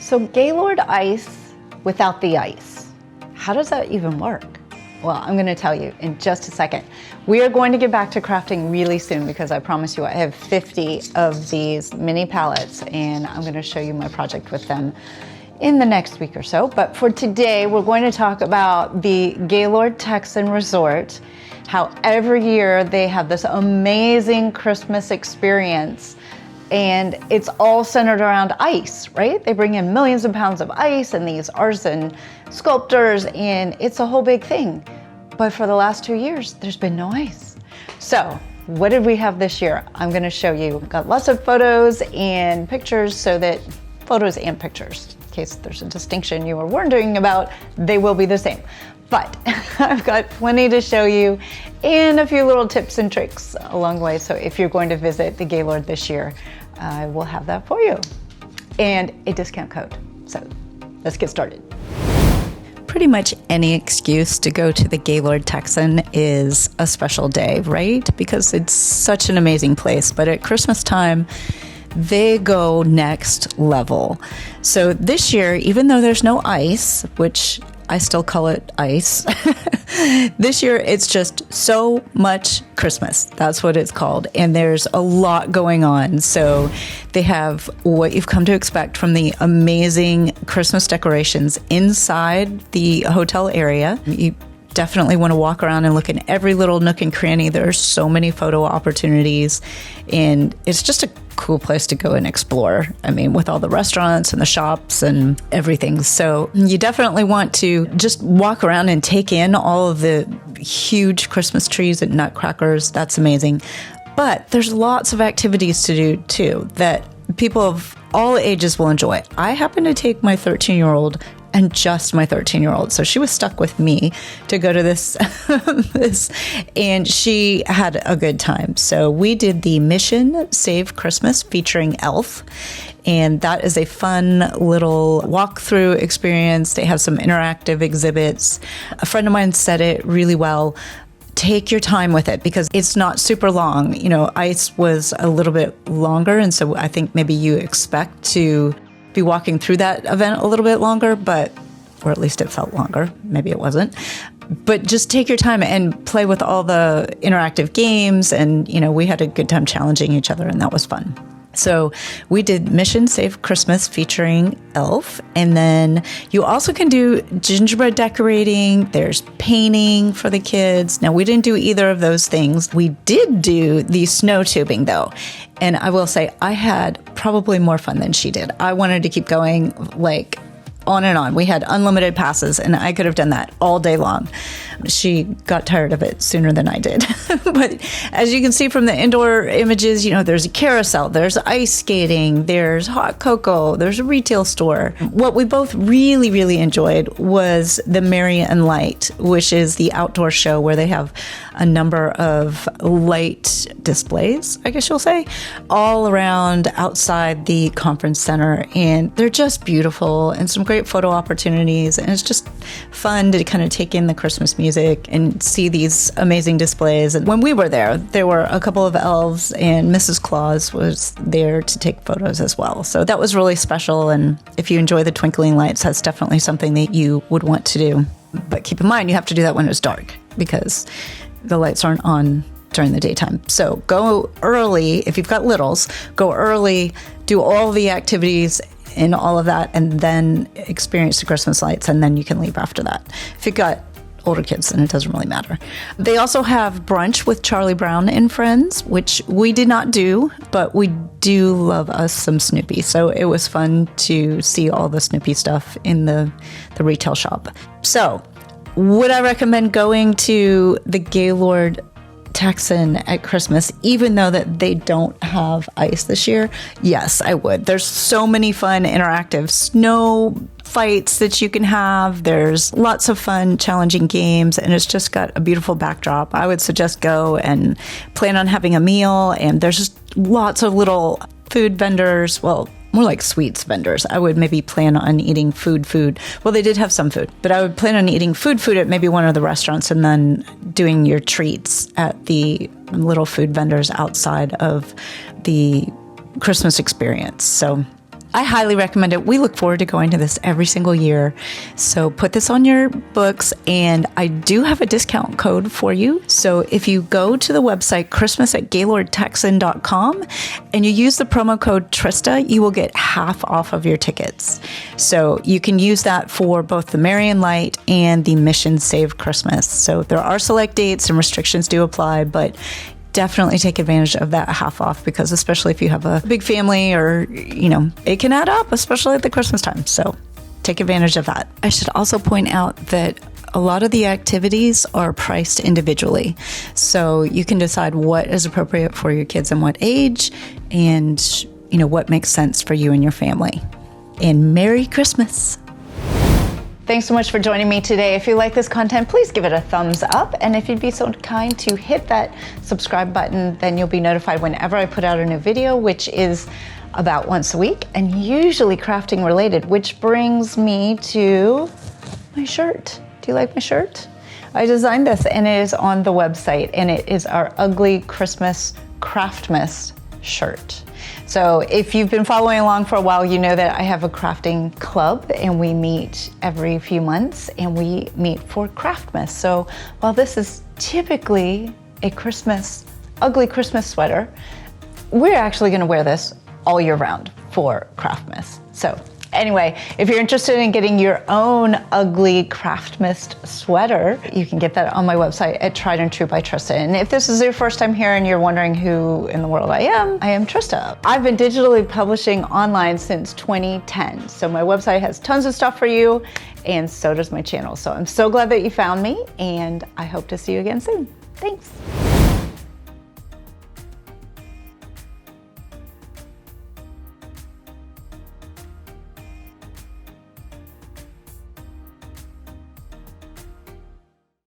So Gaylord ice without the ice. How does that even work? Well, I'm going to tell you in just a second. We are going to get back to crafting really soon because I promise you I have 50 of these mini palettes and I'm going to show you my project with them in the next week or so. But for today, we're going to talk about the Gaylord Texan Resort, how every year they have this amazing Christmas experience. And it's all centered around ice, right? They bring in millions of pounds of ice and these artisan sculptors, and it's a whole big thing. But for the last 2 years, there's been no ice. So what did we have this year? I'm gonna show you. Got lots of photos and pictures photos and pictures, in case there's a distinction you were wondering about, they will be the same. But I've got plenty to show you and a few little tips and tricks along the way. So if you're going to visit the Gaylord this year, I will have that for you. And a discount code. So let's get started. Pretty much any excuse to go to the Gaylord Texan is a special day, right? Because it's such an amazing place. But at Christmas time, they go next level. So this year, even though there's no ice, which I still call it ice, this year it's just so much Christmas. That's what it's called. And there's a lot going on. So they have what you've come to expect from the amazing Christmas decorations inside the hotel area. You definitely want to walk around and look in every little nook and cranny. There are so many photo opportunities, and it's just a cool place to go and explore. I mean, with all the restaurants and the shops and everything. So you definitely want to just walk around and take in all of the huge Christmas trees and nutcrackers. That's amazing. But there's lots of activities to do too that people of all ages will enjoy. I happen to take my 13-year-old and just my 13-year-old. So she was stuck with me to go to this, and she had a good time. So we did the Mission Save Christmas featuring Elf. And that is a fun little walkthrough experience. They have some interactive exhibits. A friend of mine said it really well. Take your time with it because it's not super long. You know, ice was a little bit longer. And so I think maybe you expect to be walking through that event a little bit longer, or at least it felt longer. Maybe it wasn't. But just take your time and play with all the interactive games. And, you know, we had a good time challenging each other, and that was fun. So we did Mission Save Christmas featuring Elf. And then you also can do gingerbread decorating. There's painting for the kids. Now, we didn't do either of those things. We did do the snow tubing, though. And I will say I had probably more fun than she did. I wanted to keep going like on and on. We had unlimited passes, and I could have done that all day long. She got tired of it sooner than I did. But as you can see from the indoor images, you know, there's a carousel, there's ice skating, there's hot cocoa, there's a retail store. What we both really, really enjoyed was the Merry and Light, which is the outdoor show where they have a number of light displays, I guess you'll say, all around outside the conference center. And they're just beautiful and some great photo opportunities. And it's just fun to kind of take in the Christmas music and see these amazing displays. And when we were there were a couple of elves, and Mrs. Claus was there to take photos as well. So that was really special. And if you enjoy the twinkling lights, that's definitely something that you would want to do. But keep in mind, you have to do that when it's dark because the lights aren't on during the daytime. So go early. If you've got littles, go early, do all the activities and all of that, and then experience the Christmas lights, and then you can leave after that. If you've got older kids, then it doesn't really matter. They also have brunch with Charlie Brown and Friends, which we did not do, but we do love us some Snoopy. So it was fun to see all the Snoopy stuff in the retail shop. So would I recommend going to the Gaylord Texan at Christmas, even though that they don't have ice this year? Yes, I would. There's so many fun interactive snow fights that you can have. There's lots of fun, challenging games, and it's just got a beautiful backdrop. I would suggest go and plan on having a meal, and there's just lots of little food vendors. Well, more like sweets vendors. I would maybe plan on eating food. Well, they did have some food, but I would plan on eating food at maybe one of the restaurants and then doing your treats at the little food vendors outside of the Christmas experience. So I highly recommend it. We look forward to going to this every single year. So put this on your books, and I do have a discount code for you. So if you go to the website Christmas@GaylordTexan.com and you use the promo code Trista, you will get half off of your tickets. So you can use that for both the Marian Light and the Mission Save Christmas. So there are select dates and restrictions do apply, but definitely take advantage of that half off, because especially if you have a big family, or, you know, it can add up, especially at the Christmas time. So take advantage of that. I should also point out that a lot of the activities are priced individually. So you can decide what is appropriate for your kids and what age, and, you know, what makes sense for you and your family. And Merry Christmas. Thanks so much for joining me today. If you like this content, please give it a thumbs up. And if you'd be so kind to hit that subscribe button, then you'll be notified whenever I put out a new video, which is about once a week and usually crafting related, which brings me to my shirt. Do you like my shirt? I designed this and it is on the website, and it is our ugly Christmas Craftmas shirt. So if you've been following along for a while, you know that I have a crafting club, and we meet every few months, and we meet for Craftmas. So while this is typically a ugly Christmas sweater, we're actually gonna wear this all year round for Craftmas. So anyway, if you're interested in getting your own ugly Craftmas sweater, you can get that on my website at Tried and True by Trista. And if this is your first time here and you're wondering who in the world I am Trista. I've been digitally publishing online since 2010. So my website has tons of stuff for you, and so does my channel. So I'm so glad that you found me, and I hope to see you again soon. Thanks.